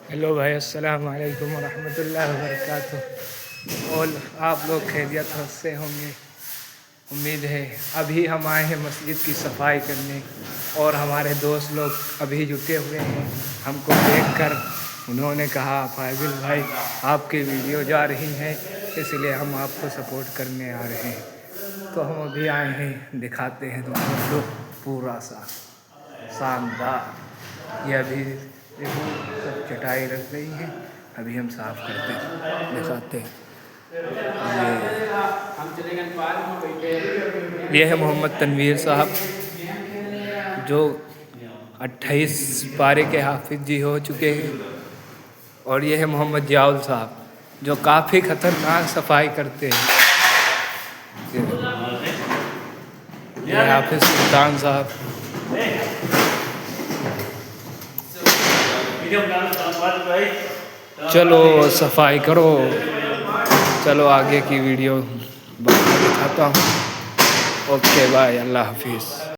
Hello भाई, अस्सलाम वालेकुम रहमतुल्लाहि व बरकातहू। और आप लोग खैरियत से होंगे, उम्मीद है। अभी हम आए हैं मस्जिद की सफाई करने और हमारे दोस्त लोग अभी जुटे हुए हैं। हमको देखकर उन्होंने कहा, फाजिल भाई आपकी वीडियो जा रही है, इसलिए हम आपको सपोर्ट करने आ रहे हैं। तो हम अभी आए हैं, दिखाते हैं तुम लोग पूरा सा शानदार। ये अभी देखो सब चटाई रख रही है, अभी हम साफ करते हैं, दिखाते हैं। ये है मोहम्मद तनवीर साहब, जो 28 पारे के हाफिज जी हो चुके हैं। और ये है मोहम्मद जियाउल साहब, जो काफ़ी ख़तरनाक सफाई करते हैं। ये हाफिज सुल्तान साहब। चलो सफाई करो, चलो आगे की वीडियो बाद में दिखाता हूँ। ओके बाय, अल्लाह हाफिज़।